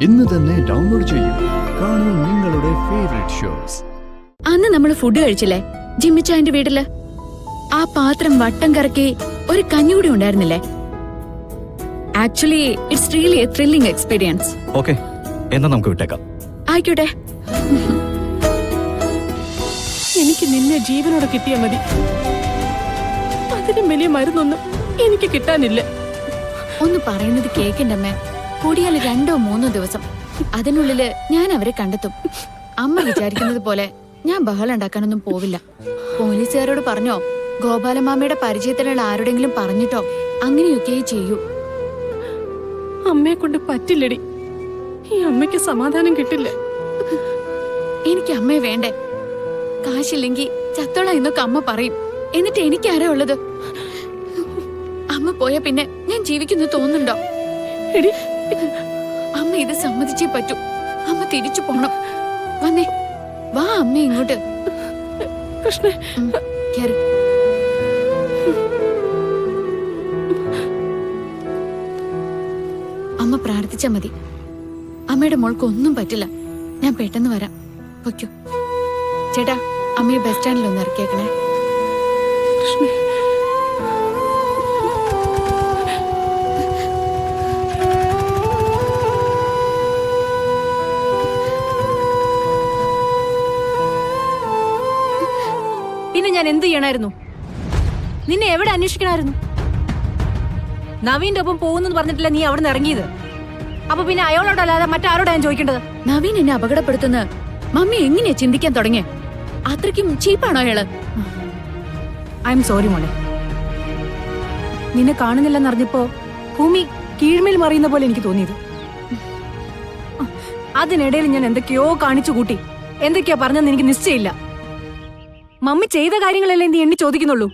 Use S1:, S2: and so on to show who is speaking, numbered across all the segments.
S1: ഇന്ന് തന്നെ ഡൗൺലോഡ് ചെയ്യൂ. കാണൂ നിങ്ങളുടെ ഫേവറേറ്റ് ഷോസ്.
S2: അന്ന് നമ്മൾ ഫുഡ് കഴിച്ചില്ലേ ജിമ്മിച്ചായന്റെ വീട്ടില്? ആ പാത്രം വട്ടം കറക്കി ഒരു കഞ്ഞുകൂടി ഉണ്ടായിരുന്നില്ലേ? Actually it's really A thrilling experience.
S3: Okay, എന്നാ നമുക്ക് വിട്ടേക്കാം.
S2: ആയിക്കോട്ടെ.
S4: എനിക്ക് നിന്നെ ജീവനോടെ കിട്ടിയാ മതി. അതിനും വലിയ മരുന്നൊന്നും എനിക്ക് കിട്ടാനില്ല.
S2: ഒന്ന് പറയുന്നത് കേക്കണ്ടമ്മേ. കൂടിയാൽ 2-3 ദിവസം, അതിനുള്ളില് ഞാൻ അവരെ കണ്ടെത്തും. അമ്മ വിചാരിക്കുന്നത് പോലെ ഞാൻ ബഹളം ഉണ്ടാക്കാനൊന്നും പോവില്ല. പോലീസുകാരോട് പറഞ്ഞോ, ഗോപാലമാമയുടെ പരിചയത്തിലുള്ള ആരോടെങ്കിലും പറഞ്ഞിട്ടോ അങ്ങനെയൊക്കെ ചെയ്യൂ.
S4: അമ്മയെ കൊണ്ട് പറ്റില്ലടി. ഈ അമ്മയ്ക്ക് സമാധാനം കിട്ടില്ല.
S2: എനിക്ക് അമ്മയെ വേണ്ടേ? കാശില്ലെങ്കിൽ ചത്തോള എന്നൊക്കെ അമ്മ പറയും. എന്നിട്ട് എനിക്കാരാ ഉള്ളത്? അമ്മ പോയ പിന്നെ ഞാൻ ജീവിക്കുന്നു തോന്നുന്നുണ്ടോ?
S4: എടി,
S2: അമ്മ ഇത് സമ്മതിച്ചേ പറ്റൂ. അമ്മ തിരിച്ചു പോണം. വന്നേ, വാ അമ്മ ഇങ്ങോട്ട്.
S4: കൃഷ്ണ,
S2: അമ്മ പ്രാർത്ഥിച്ചാ മതി. അമ്മയുടെ മോൾക്ക് ഒന്നും പറ്റില്ല. ഞാൻ പെട്ടെന്ന് വരാം. പൊയ്ക്കോ. ചേട്ടാ, അമ്മയെ ബസ് സ്റ്റാൻഡിൽ ഒന്ന് ഇറക്കിയേക്കണേ.
S4: കൃഷ്ണ,
S5: പിന്നെ ഞാൻ എന്ത് ചെയ്യണമായിരുന്നു? നിന്നെ എവിടെ അന്വേഷിക്കണമായിരുന്നു? നവീന്റെ ഒപ്പം പോകുന്നു പറഞ്ഞിട്ടില്ല നീ അവിടെ നിന്ന് ഇറങ്ങിയത്. അപ്പൊ പിന്നെ അയാളോടല്ലാതെ മറ്റാരോടാ ഞാൻ ചോദിക്കേണ്ടത്?
S2: നവീൻ എന്നെ അപകടപ്പെടുത്തുന്ന മമ്മി എങ്ങനെയാ ചിന്തിക്കാൻ തുടങ്ങിയ? അത്രയ്ക്കും ചീപ്പാണോ അയാള്?
S5: ഐ എം സോറി മോളെ. നിന്നെ കാണുന്നില്ലെന്നറിഞ്ഞപ്പോ ഭൂമി കീഴ്മേൽ മറിയുന്ന പോലെ എനിക്ക് തോന്നിയത്. അതിനിടയിൽ ഞാൻ എന്തൊക്കെയോ കാണിച്ചു കൂട്ടി. എന്തൊക്കെയാ പറഞ്ഞെന്ന് എനിക്ക് നിശ്ചയില്ല. മമ്മി ചെയ്ത കാര്യങ്ങളല്ലേ നീ എണ്ണി ചോദിക്കുന്നുള്ളൂ.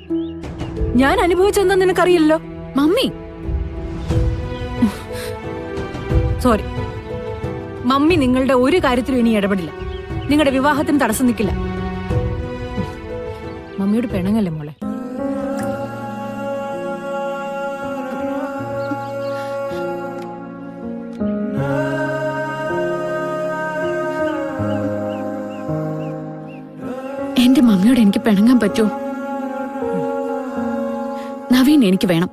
S5: ഞാൻ അനുഭവിച്ചെന്താ നിനക്കറിയില്ലല്ലോ.
S2: Mummy
S5: sorry. മമ്മി നിങ്ങളുടെ ഒരു കാര്യത്തിലും ഇനി ഇടപെടില്ല. നിങ്ങളുടെ വിവാഹത്തിന് തടസ്സം നിൽക്കില്ല. മമ്മിയോട് പിണങ്ങല്ലേ മോളെ.
S2: എന്റെ മമ്മിയോട് എനിക്ക് പിണങ്ങാൻ പറ്റുമോ? നവീൻ എനിക്ക് വേണം.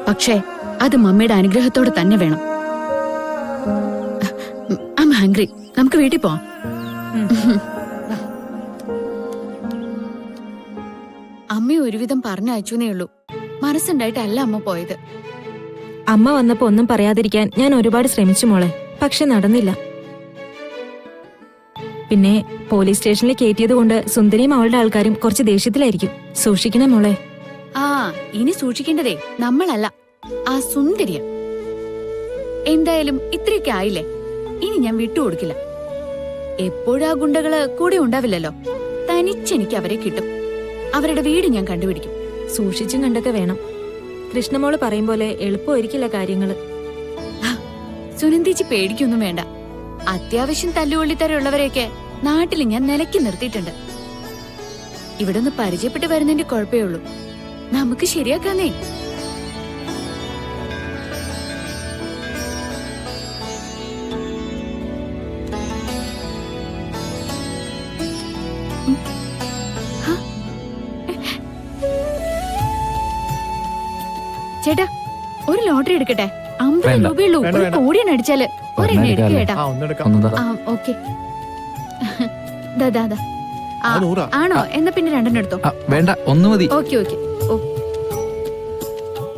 S2: പക്ഷേ അത് മമ്മിയുടെ അനുഗ്രഹത്തോടെ തന്നെ വേണം. I'm hungry. നമുക്ക് വീട്ടിൽ പോവാം. അമ്മ ഒരുവിധം പറഞ്ഞയച്ചേ ഉള്ളൂ. മനസ്സുണ്ടായിട്ടല്ല അമ്മ പോയത്.
S6: അമ്മ വന്നപ്പോ ഒന്നും പറയാതിരിക്കാൻ ഞാൻ ഒരുപാട് ശ്രമിച്ചു മോളെ. പക്ഷെ നടന്നില്ല. പിന്നെ പോലീസ് സ്റ്റേഷനിൽ കയറ്റിയത് കൊണ്ട് സുന്ദരിയും അവളുടെ ആൾക്കാരും കുറച്ച് ദേഷ്യത്തിലായിരിക്കും. സൂക്ഷിക്കണേ മോളെ.
S2: ആ, ഇനി സൂക്ഷിക്കേണ്ടതേ നമ്മളല്ല, ആ സുന്ദരിയ. എന്തായാലും ഇത്രയൊക്കെ ആയില്ലേ, ഇനി ഞാൻ വിട്ടുകൊടുക്കില്ല. എപ്പോഴും ആ ഗുണ്ടകള് കൂടെ ഉണ്ടാവില്ലല്ലോ. തനിച്ചെനിക്ക് അവരെ കിട്ടും. അവരുടെ വീട് ഞാൻ കണ്ടുപിടിക്കും.
S6: സൂക്ഷിച്ചും കണ്ടൊക്കെ വേണം. കൃഷ്ണമോള് പറയും പോലെ എളുപ്പമായിരിക്കില്ല കാര്യങ്ങള്.
S2: സുനന്ദിച്ച് പേടിക്കൊന്നും വേണ്ട. അത്യാവശ്യം തല്ലുകൊള്ളിത്തരമുള്ളവരെയൊക്കെ നാട്ടിൽ ഞാൻ നിലയ്ക്ക് നിർത്തിയിട്ടുണ്ട്. ഇവിടെ ഒന്ന് പരിചയപ്പെട്ട് വരുന്നതിന്റെ കുഴപ്പമേ ഉള്ളൂ. നമുക്ക് ശരിയാക്കാന്നേ. ചേട്ടാ, ഒരു ലോട്ടറി എടുക്കട്ടെ? 50 രൂപയുള്ളൂ. ഒരു കോടിയാണ് അടിച്ചാല് ഒരെണ്ണം എടുക്കുക ചേട്ടാ. ഓക്കെ. ആണോ? എന്നാ പിന്നെ 2 എടുത്തോ.
S3: വേണ്ട, ഒന്ന് മതി.
S2: Okay okay. ഓ,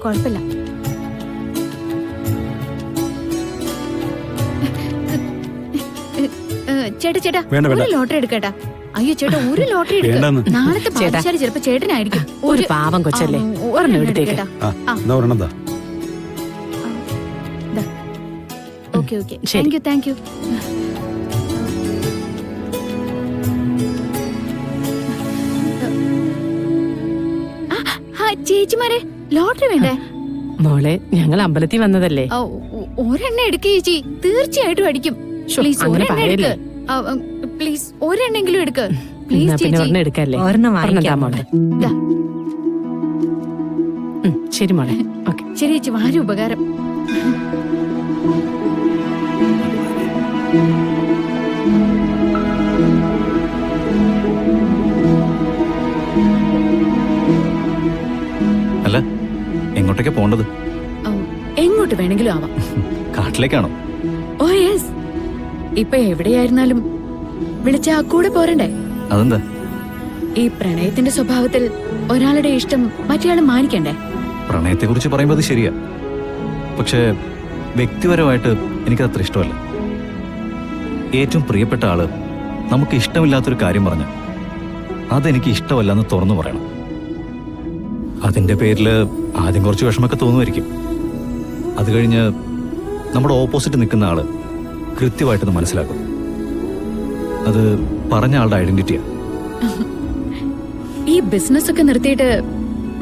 S2: കുഴപ്പമില്ല. ചേട്ടാ, ഒരു ലോട്ടറി എടുക്കട്ടാ? അയ്യോ ചേട്ടാ, ഒരു ലോട്ടറി എടുക്ക. നാളത്തെ പാഠശാല ചിലപ്പോ ചേട്ടനായിരിക്കും.
S4: ഒരു പാവം കൊച്ചല്ലേ, ഒരെണ്ണം എടുത്തേക്ക്.
S2: Okay okay. Thank you thank you. ചേച്ചിമാരെ, ലോട്ടറി വേണ്ടേ?
S4: മോളെ, ഞങ്ങൾ അമ്പലത്തിൽ വന്നതല്ലേ.
S2: ഒരെണ്ണം എടുക്ക ചേച്ചി, തീർച്ചയായിട്ടും അടിക്കും. പ്ലീസ് ഒരെണ്ണം എടുക്ക്. പ്ലീസ് ഒരെണ്ണെങ്കിലും എടുക്ക്. പ്ലീസ് ചേച്ചി.
S4: എടുക്കല്ലേ?
S6: ഒരെണ്ണം വാങ്ങിക്കാം
S4: മോളെ. ശരി മോളെ. ഓക്കെ.
S2: ശരി ചേച്ചി, വളരെ ഉപകാരം.
S3: അല്ല, എങ്ങോട്ടേക്കാ പോണ്ടത്?
S2: എങ്ങോട്ട് വേണമെങ്കിലും ആവാം.
S3: കാട്ടിലേക്കാണോ?
S2: Oh yes. ഇപ്പൊ എവിടെയായിരുന്നാലും വിളിച്ചാ കൂടെ പോരണ്ടേ?
S3: അതെന്താ?
S2: ഈ പ്രണയത്തിന്റെ സ്വഭാവത്തിൽ ഒരാളുടെ ഇഷ്ടം മറ്റേയാൾ മാനിക്കണ്ടേ?
S3: പ്രണയത്തെ കുറിച്ച് പറയുമ്പോൾ അത് ശരിയാ. പക്ഷേ വ്യക്തിപരമായിട്ട് എനിക്കത് അത്ര ഇഷ്ടമല്ല. ഏറ്റവും പ്രിയപ്പെട്ട ആള് നമുക്ക് ഇഷ്ടമില്ലാത്തൊരു കാര്യം പറഞ്ഞ അതെനിക്ക് ഇഷ്ടമല്ലെന്ന് തുറന്നു പറയണം. അതിന്റെ പേരിൽ ആദ്യം കുറച്ച് വിഷമൊക്കെ തോന്നുമായിരിക്കും. അത് കഴിഞ്ഞ് നമ്മുടെ ഓപ്പോസിറ്റ് നിൽക്കുന്ന ആള് കൃത്യമായിട്ടത് മനസ്സിലാക്കും. അത് പറഞ്ഞ ആളുടെ ഐഡന്റിറ്റിയാ.
S2: ഈ ബിസിനസ് ഒക്കെ നിർത്തിയിട്ട്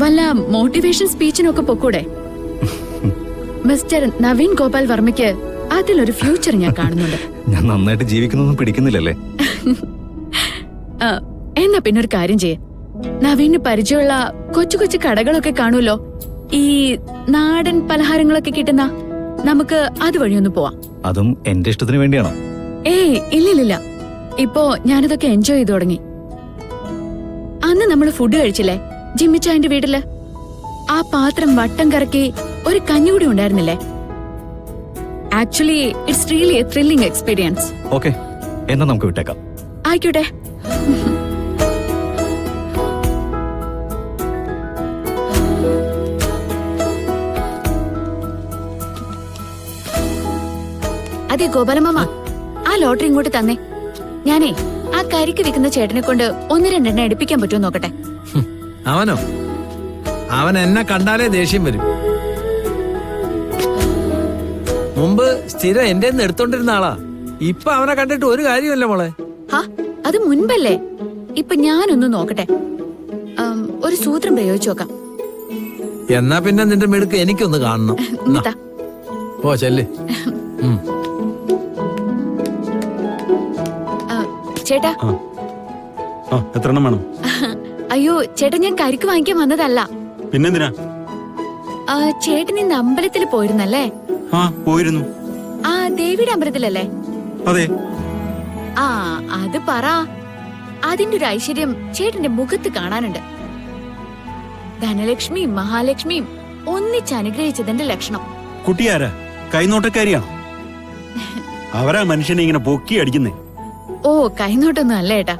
S2: വല്ല മോട്ടിവേഷൻ സ്പീച്ചിനൊക്കെ പൊക്കൂടെ? മിസ്റ്റർ നവീൻ ഗോപാൽ വർമ്മയ്ക്ക് അതിലൊരു ഫ്യൂച്ചർ ഞാൻ കാണുന്നുണ്ട്.
S3: ഞാൻ നന്നായിട്ട് ജീവിക്കുന്നൊന്നും പിടിക്കുന്നില്ലല്ലേ?
S2: എന്നാ പിന്നെ ഒരു കാര്യം ചെയ്യ, നവീന് പരിചയമുള്ള കൊച്ചു കൊച്ചു കടകളൊക്കെ കാണുമല്ലോ, ഈ നാടൻ പലഹാരങ്ങളൊക്കെ കിട്ടുന്ന, നമുക്ക് അതുവഴി ഒന്ന് പോവാം.
S3: അതും എന്റെ ഇഷ്ടത്തിന് വേണ്ടിയാണോ?
S2: ഏയ് ഇല്ലില്ല, ഇപ്പോ ഞാനിതൊക്കെ എൻജോയ് ചെയ്തു തുടങ്ങി. അന്ന് നമ്മള് ഫുഡ് കഴിച്ചില്ലേ ജിമ്മിച്ചായന്റെ വീട്ടില്? ആ പാത്രം വട്ടം കറക്കി ഒരു കഞ്ഞി കൂടി ഉണ്ടായിരുന്നില്ലേ? Actually it's really A thrilling experience.
S3: Okay, എന്നാ നമുക്ക് വിട്ടേക്കാം.
S2: ആയിക്കോട്ടെ. അതെ ഗോപാലമാമ, ആ ലോട്ടറി ഇങ്ങോട്ട് തന്നെ. ഞാനേ ആ കരിക്ക് വിൽക്കുന്ന ചേട്ടനെ കൊണ്ട് 1-2 എടുപ്പിക്കാൻ പറ്റുമോ നോക്കട്ടെ.
S7: അവനോ? അവൻ എന്നെ കണ്ടാലേ ദേഷ്യം വരും. മുമ്പ് സ്ഥിരം എന്റെ എടുത്തോണ്ടിരുന്ന ആളാ. ഇപ്പൊ അവനെ കണ്ടിട്ട് ഒരു കാര്യമല്ല മോളെ.
S2: ഹാ, അത് മുൻപല്ലേ. ഇപ്പൊ ഞാനൊന്ന് നോക്കട്ടെ, ഒരു സൂത്രം പ്രയോഗിച്ചു നോക്കാം.
S7: എന്നാ പിന്നെ നിന്റെ മിടുക്ക് എനിക്കൊന്ന് കാണണം.
S2: ഇങ്ങത്താ.
S7: ഓ ചെല്ല്.
S2: ചേട്ടാ.
S8: എത്ര എണ്ണം വേണം?
S2: അയ്യോ ചേട്ടാ, ഞാൻ കരിക്ക് വാങ്ങിക്കാൻ വന്നതല്ല.
S8: പിന്നെന്തിനാ?
S2: ചേട്ടൻ ഇന്ന് അമ്പലത്തിൽ പോയിരുന്നല്ലേ?
S8: ആ പോയിരുന്നു.
S2: ആ ദേവിയുടെ അമ്പലത്തിലല്ലേ?
S8: അതെ.
S2: ആ അത് പറ. അതിന്റെ ഒരു ഐശ്വര്യം ചേട്ടന്റെ മുഖത്ത് കാണാനുണ്ട്. ധനലക്ഷ്മിയും മഹാലക്ഷ്മിയും ഒന്നിച്ച് അനുഗ്രഹിച്ചതിന്റെ ലക്ഷണം.
S8: കുട്ടിയാരാ? കൈനോട്ടക്കാരിയാണോ? അവരാ മനുഷ്യനെ ഇങ്ങനെ പൊക്കി അടിക്കുന്നേ.
S2: ഓ, കൈനോട്ടൊന്നും അല്ല ഏട്ടാ.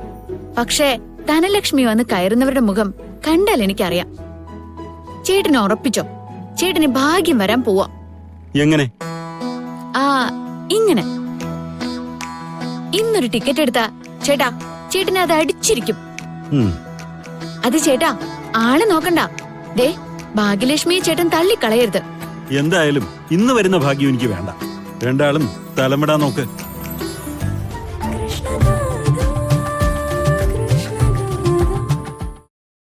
S2: പക്ഷേ ധനലക്ഷ്മി വന്ന് കയറുന്നവരുടെ മുഖം കണ്ടാൽ എനിക്കറിയാം. ചേട്ടന് ഉറപ്പിച്ചോ, ചേട്ടന് ഭാഗ്യം വരാൻ പോവാ.
S8: എങ്ങനെ?
S2: ആ ഇങ്ങനെ. ഇന്നൊരു ടിക്കറ്റ് എടുത്താ ചേട്ടാ, ചേട്ടന് അത് അടിച്ചിരിക്കും. അത് ചേട്ടാ ആളെ നോക്കണ്ട. ദേ, ഭാഗ്യലക്ഷ്മിയെ ചേട്ടൻ തള്ളിക്കളയരുത്.
S8: എന്തായാലും ഇന്ന് വരുന്ന ഭാഗ്യം എനിക്ക് വേണ്ട. രണ്ടാളും തലമിടാൻ നോക്ക്.